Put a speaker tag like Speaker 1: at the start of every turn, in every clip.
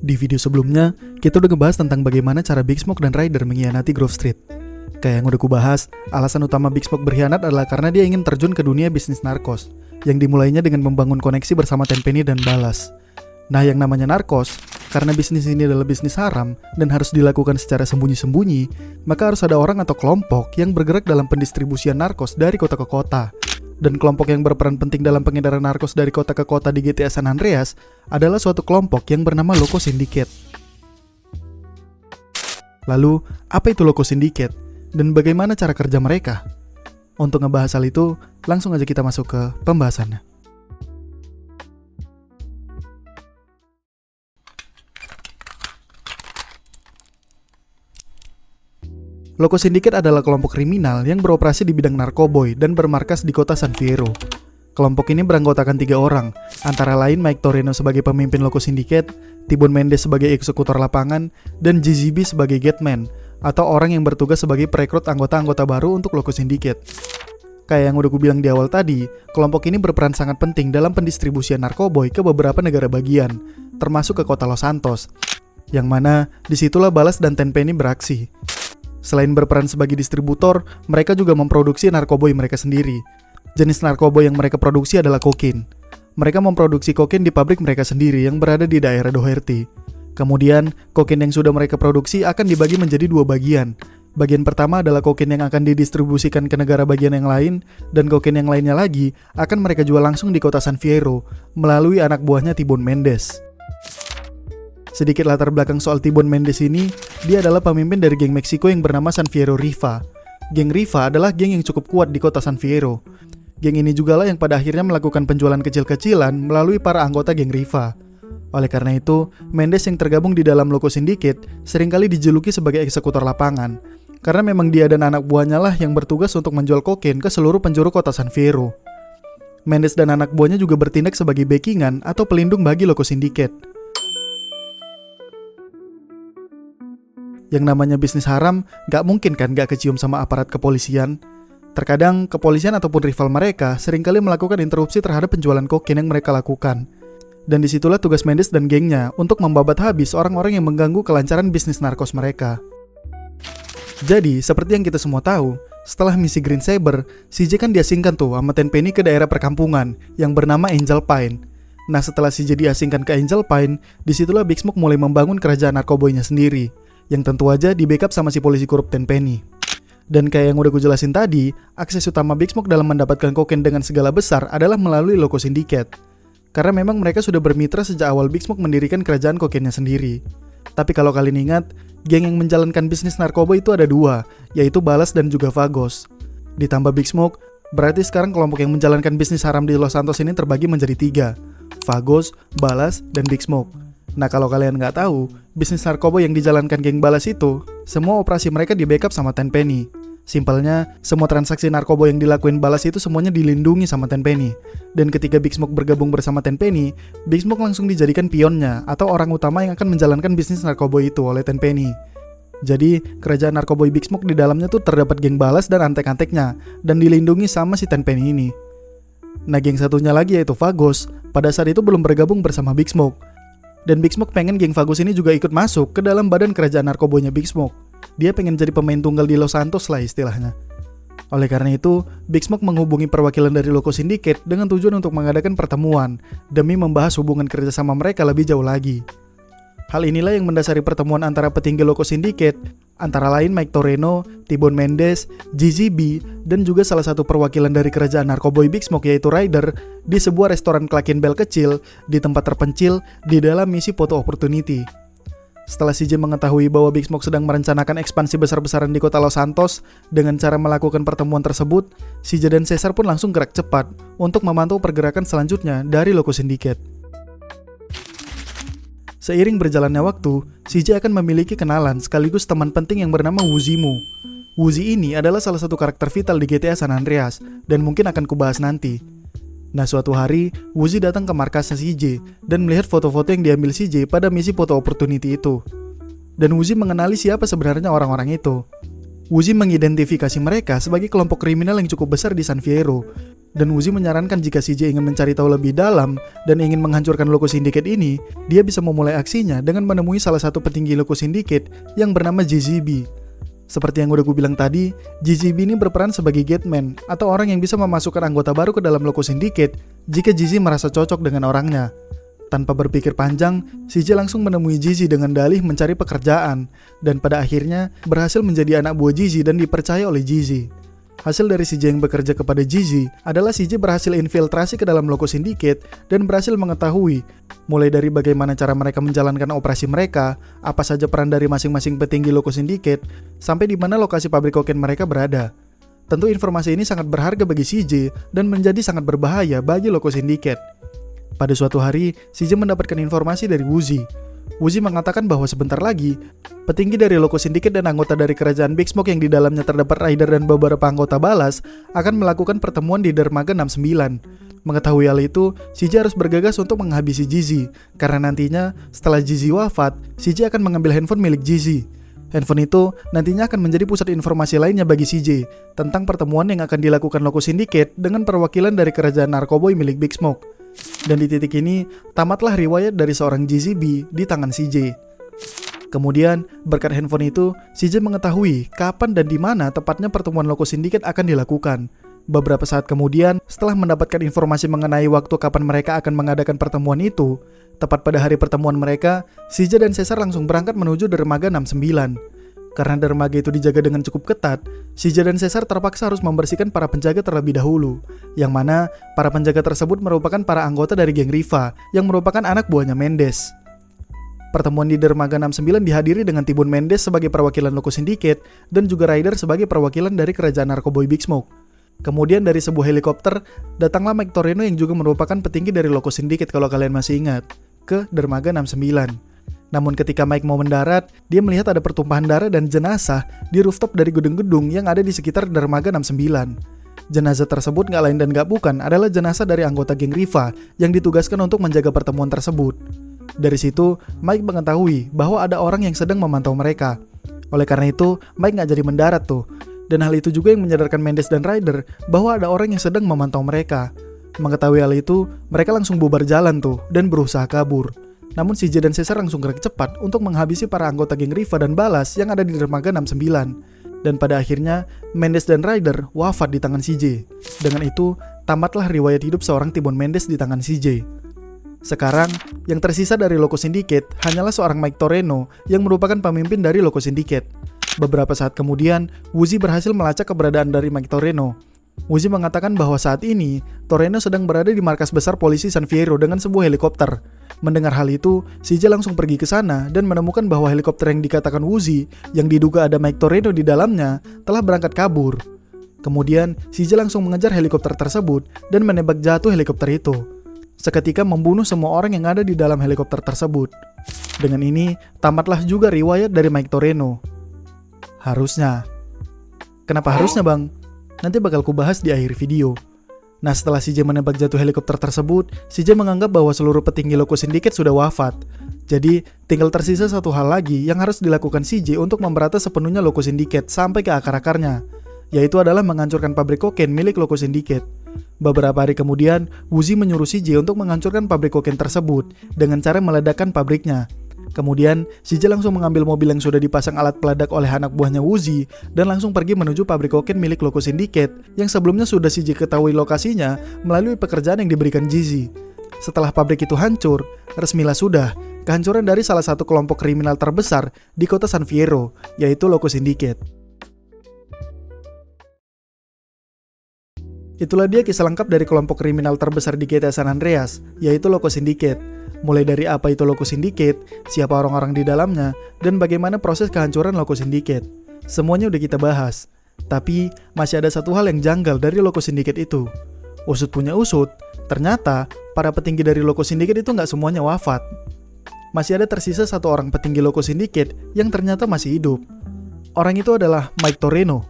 Speaker 1: Di video sebelumnya, kita udah ngebahas tentang bagaimana cara Big Smoke dan Ryder mengkhianati Grove Street. Kayak yang udah kubahas, alasan utama Big Smoke berkhianat adalah karena dia ingin terjun ke dunia bisnis narkos, yang dimulainya dengan membangun koneksi bersama Tenpenny dan Balas. Nah, yang namanya narkos, karena bisnis ini adalah bisnis haram dan harus dilakukan secara sembunyi-sembunyi, maka harus ada orang atau kelompok yang bergerak dalam pendistribusian narkos dari kota ke kota. Dan kelompok yang berperan penting dalam pengedaran narkos dari kota ke kota di GTA San Andreas adalah suatu kelompok yang bernama Loco Syndicate. Lalu, apa itu Loco Syndicate? Dan bagaimana cara kerja mereka? Untuk ngebahas hal itu, langsung aja kita masuk ke pembahasannya. Loco Syndicate adalah kelompok kriminal yang beroperasi di bidang narkoboy dan bermarkas di kota San Fierro. Kelompok ini beranggotakan 3 orang, antara lain Mike Toreno sebagai pemimpin Loco Syndicate, T-Bone Mendes sebagai eksekutor lapangan, dan GZB sebagai gateman, atau orang yang bertugas sebagai perekrut anggota-anggota baru untuk Loco Syndicate. Kayak yang udah gue bilang di awal tadi, kelompok ini berperan sangat penting dalam pendistribusian narkoboy ke beberapa negara bagian, termasuk ke kota Los Santos, yang mana disitulah Balas dan Tenpenny beraksi. Selain berperan sebagai distributor, mereka juga memproduksi narkoboy mereka sendiri. Jenis narkoboy yang mereka produksi adalah kokain. Mereka memproduksi kokain di pabrik mereka sendiri yang berada di daerah Doherty. Kemudian, kokain yang sudah mereka produksi akan dibagi menjadi 2 bagian. Bagian pertama adalah kokain yang akan didistribusikan ke negara bagian yang lain, dan kokain yang lainnya lagi akan mereka jual langsung di kota San Fierro melalui anak buahnya T-Bone Mendes. Sedikit latar belakang soal T-Bone Mendes ini, dia adalah pemimpin dari geng Meksiko yang bernama San Fierro Rifa. Geng Rifa adalah geng yang cukup kuat di kota San Fierro. Geng ini jugalah yang pada akhirnya melakukan penjualan kecil-kecilan melalui para anggota geng Rifa. Oleh karena itu, Mendes yang tergabung di dalam Loco Syndicate seringkali dijuluki sebagai eksekutor lapangan, karena memang dia dan anak buahnya lah yang bertugas untuk menjual kokain ke seluruh penjuru kota San Fierro. Mendes dan anak buahnya juga bertindak sebagai backingan atau pelindung bagi Loco Syndicate. Yang namanya bisnis haram, gak mungkin kan gak kecium sama aparat kepolisian. Terkadang, kepolisian ataupun rival mereka seringkali melakukan interupsi terhadap penjualan kokain yang mereka lakukan. Dan disitulah tugas Mendes dan gengnya untuk membabat habis orang-orang yang mengganggu kelancaran bisnis narkos mereka. Jadi, seperti yang kita semua tahu, setelah misi Green Saber, CJ kan diasingkan tuh sama Tenpenny ke daerah perkampungan yang bernama Angel Pine. Nah, setelah CJ diasingkan ke Angel Pine, disitulah Big Smoke mulai membangun kerajaan narkoboynya sendiri, yang tentu aja di backup sama si polisi korup Tenpenny. Dan kayak yang udah gue jelasin tadi, akses utama Big Smoke dalam mendapatkan kokain dengan skala besar adalah melalui Loco Syndicate. Karena memang mereka sudah bermitra sejak awal Big Smoke mendirikan kerajaan kokainnya sendiri. Tapi kalau kalian ingat, geng yang menjalankan bisnis narkoba itu ada 2, yaitu Balas dan juga Vagos. Ditambah Big Smoke, berarti sekarang kelompok yang menjalankan bisnis haram di Los Santos ini terbagi menjadi 3, Vagos, Balas, dan Big Smoke. Nah, kalau kalian nggak tahu, bisnis narkoba yang dijalankan geng Balas itu, semua operasi mereka di backup sama Tenpenny. Simpelnya, semua transaksi narkoba yang dilakuin Balas itu semuanya dilindungi sama Tenpenny. Dan ketika Big Smoke bergabung bersama Tenpenny, Big Smoke langsung dijadikan pionnya atau orang utama yang akan menjalankan bisnis narkoba itu oleh Tenpenny. Jadi, kerajaan narkoboy Big Smoke di dalamnya tuh terdapat geng Balas dan antek-anteknya, dan dilindungi sama si Tenpenny ini. Nah, geng satunya lagi yaitu Vagos, pada saat itu belum bergabung bersama Big Smoke. Dan Big Smoke pengen geng Vagos ini juga ikut masuk ke dalam badan kerajaan narkoboynya Big Smoke. Dia pengen jadi pemain tunggal di Los Santos lah istilahnya. Oleh karena itu, Big Smoke menghubungi perwakilan dari Loco Syndicate dengan tujuan untuk mengadakan pertemuan demi membahas hubungan kerjasama mereka lebih jauh lagi. Hal inilah yang mendasari pertemuan antara petinggi Loco Syndicate, antara lain Mike Toreno, T-Bone Mendes, GZB, dan juga salah satu perwakilan dari kerajaan narkoboy Big Smoke yaitu Ryder di sebuah restoran Clackin Bell kecil di tempat terpencil di dalam misi Photo Opportunity. Setelah CJ mengetahui bahwa Big Smoke sedang merencanakan ekspansi besar-besaran di kota Los Santos dengan cara melakukan pertemuan tersebut, CJ dan Caesar pun langsung gerak cepat untuk memantau pergerakan selanjutnya dari Loco Syndicate. Seiring berjalannya waktu, CJ akan memiliki kenalan sekaligus teman penting yang bernama Wuzimu. Wuzi ini adalah salah satu karakter vital di GTA San Andreas dan mungkin akan kubahas nanti. Nah, suatu hari, Wuzi datang ke markasnya CJ dan melihat foto-foto yang diambil CJ pada misi Photo Opportunity itu. Dan Wuzi mengenali siapa sebenarnya orang-orang itu. Wuzi mengidentifikasi mereka sebagai kelompok kriminal yang cukup besar di San Fierro, Dan Uzi menyarankan jika CJ ingin mencari tahu lebih dalam dan ingin menghancurkan Loco Syndicate ini, dia bisa memulai aksinya dengan menemui salah satu petinggi Loco Syndicate yang bernama GZB. Seperti yang udah gue bilang tadi, GZB ini berperan sebagai gateman atau orang yang bisa memasukkan anggota baru ke dalam Loco Syndicate jika GZ merasa cocok dengan orangnya. Tanpa berpikir panjang, CJ langsung menemui GZ dengan dalih mencari pekerjaan, dan pada akhirnya berhasil menjadi anak buah GZ dan dipercaya oleh GZ. Hasil dari CJ yang bekerja kepada GZ adalah CJ berhasil infiltrasi ke dalam Loco Syndicate dan berhasil mengetahui mulai dari bagaimana cara mereka menjalankan operasi mereka, apa saja peran dari masing-masing petinggi Loco Syndicate, sampai di mana lokasi pabrik kokain mereka berada. Tentu informasi ini sangat berharga bagi CJ dan menjadi sangat berbahaya bagi Loco Syndicate. Pada suatu hari, CJ mendapatkan informasi dari Uzi. Uzi mengatakan bahwa sebentar lagi, petinggi dari Loco Syndicate dan anggota dari kerajaan Big Smoke yang di dalamnya terdapat Ryder dan beberapa anggota balas akan melakukan pertemuan di dermaga 69. Mengetahui hal itu, CJ harus bergegas untuk menghabisi GZ, karena nantinya setelah GZ wafat, CJ akan mengambil handphone milik GZ. Handphone itu nantinya akan menjadi pusat informasi lainnya bagi CJ tentang pertemuan yang akan dilakukan Loco Syndicate dengan perwakilan dari kerajaan narkoboy milik Big Smoke. Dan di titik ini, tamatlah riwayat dari seorang GZB di tangan CJ. Kemudian, berkat handphone itu, CJ mengetahui kapan dan di mana tepatnya pertemuan Loco Syndicate akan dilakukan. Beberapa saat kemudian, setelah mendapatkan informasi mengenai waktu kapan mereka akan mengadakan pertemuan itu, tepat pada hari pertemuan mereka, CJ dan Caesar langsung berangkat menuju dermaga 69. Karena dermaga itu dijaga dengan cukup ketat, CJ dan Caesar terpaksa harus membersihkan para penjaga terlebih dahulu, yang mana para penjaga tersebut merupakan para anggota dari geng Riva, yang merupakan anak buahnya Mendes. Pertemuan di dermaga 69 dihadiri dengan Tibun Mendes sebagai perwakilan Loco Syndicate dan juga Ryder sebagai perwakilan dari kerajaan narkoboy Big Smoke. Kemudian dari sebuah helikopter, datanglah Mike Toreno yang juga merupakan petinggi dari Loco Syndicate kalau kalian masih ingat, ke dermaga 69. Namun ketika Mike mau mendarat, dia melihat ada pertumpahan darah dan jenazah di rooftop dari gedung-gedung yang ada di sekitar dermaga 69. Jenazah tersebut gak lain dan gak bukan adalah jenazah dari anggota geng Riva yang ditugaskan untuk menjaga pertemuan tersebut. Dari situ, Mike mengetahui bahwa ada orang yang sedang memantau mereka. Oleh karena itu, Mike gak jadi mendarat tuh. Dan hal itu juga yang menyadarkan Mendes dan Ryder bahwa ada orang yang sedang memantau mereka. Mengetahui hal itu, mereka langsung bubar jalan tuh dan berusaha kabur. Namun CJ dan Caesar langsung gerak cepat untuk menghabisi para anggota geng Riva dan Balas yang ada di dermaga 69. Dan pada akhirnya, Mendes dan Ryder wafat di tangan CJ. Dengan itu, tamatlah riwayat hidup seorang Tibun Mendes di tangan CJ. Sekarang, yang tersisa dari Loco Syndicate hanyalah seorang Mike Toreno yang merupakan pemimpin dari Loco Syndicate. Beberapa saat kemudian, Uzi berhasil melacak keberadaan dari Mike Toreno. Uzi mengatakan bahwa saat ini, Toreno sedang berada di markas besar polisi San Fierro dengan sebuah helikopter. Mendengar hal itu, CJ langsung pergi ke sana dan menemukan bahwa helikopter yang dikatakan Uzi, yang diduga ada Mike Toreno di dalamnya, telah berangkat kabur. Kemudian, CJ langsung mengejar helikopter tersebut dan menembak jatuh helikopter itu. Seketika membunuh semua orang yang ada di dalam helikopter tersebut. Dengan ini, tamatlah juga riwayat dari Mike Toreno. Harusnya. Kenapa harusnya, Bang? Nanti bakal kubahas di akhir video. Nah, setelah CJ menembak jatuh helikopter tersebut, CJ menganggap bahwa seluruh petinggi Loco Syndicate sudah wafat. Jadi, tinggal tersisa satu hal lagi yang harus dilakukan CJ untuk memberantas sepenuhnya Loco Syndicate sampai ke akar-akarnya, yaitu adalah menghancurkan pabrik kokain milik Loco Syndicate. Beberapa hari kemudian, Uzi menyuruh CJ untuk menghancurkan pabrik kokain tersebut dengan cara meledakkan pabriknya. Kemudian, CJ langsung mengambil mobil yang sudah dipasang alat peledak oleh anak buahnya Uzi dan langsung pergi menuju pabrik kokain milik Loco Syndicate yang sebelumnya sudah CJ ketahui lokasinya melalui pekerjaan yang diberikan GZ. Setelah pabrik itu hancur, resmilah sudah kehancuran dari salah satu kelompok kriminal terbesar di kota San Fierro, yaitu Loco Syndicate. Itulah dia kisah lengkap dari kelompok kriminal terbesar di GTA San Andreas, yaitu Loco Syndicate. Mulai dari apa itu Loco Syndicate, siapa orang-orang di dalamnya, dan bagaimana proses kehancuran Loco Syndicate. Semuanya udah kita bahas. Tapi, masih ada satu hal yang janggal dari Loco Syndicate itu. Usut punya usut, ternyata para petinggi dari Loco Syndicate itu nggak semuanya wafat. Masih ada tersisa satu orang petinggi Loco Syndicate yang ternyata masih hidup. Orang itu adalah Mike Toreno.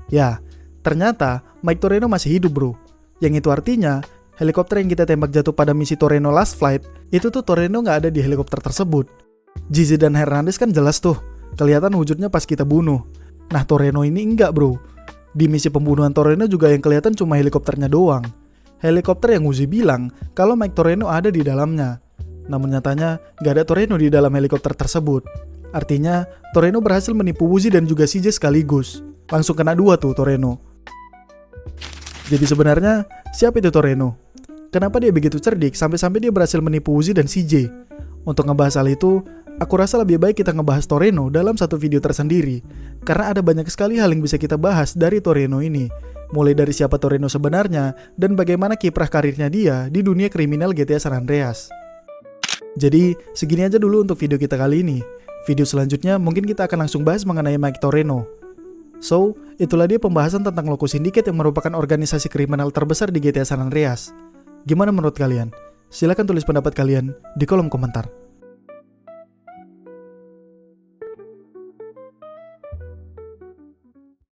Speaker 1: Ya, ternyata Mike Toreno masih hidup, bro. Yang itu artinya, helikopter yang kita tembak jatuh pada misi Toreno Last Flight, itu tuh Toreno nggak ada di helikopter tersebut. GZ dan Hernandez kan jelas tuh, kelihatan wujudnya pas kita bunuh. Nah, Toreno ini enggak, bro. Di misi pembunuhan Toreno juga yang kelihatan cuma helikopternya doang. Helikopter yang Uzi bilang kalau Mike Toreno ada di dalamnya. Namun nyatanya gak ada Toreno di dalam helikopter tersebut. Artinya Toreno berhasil menipu Uzi dan juga CJ sekaligus. Langsung kena 2 tuh Toreno. Jadi sebenarnya siapa itu Toreno? Kenapa dia begitu cerdik sampai-sampai dia berhasil menipu Uzi dan CJ? Untuk ngebahas hal itu, aku rasa lebih baik kita ngebahas Toreno dalam satu video tersendiri. Karena ada banyak sekali hal yang bisa kita bahas dari Toreno ini. Mulai dari siapa Toreno sebenarnya dan bagaimana kiprah karirnya dia di dunia kriminal GTA San Andreas. Jadi segini aja dulu untuk video kita kali ini. Video selanjutnya mungkin kita akan langsung bahas mengenai Mike Toreno. So, itulah dia pembahasan tentang Loco Syndicate yang merupakan organisasi kriminal terbesar di GTA San Andreas. Gimana menurut kalian? Silahkan tulis pendapat kalian di kolom komentar.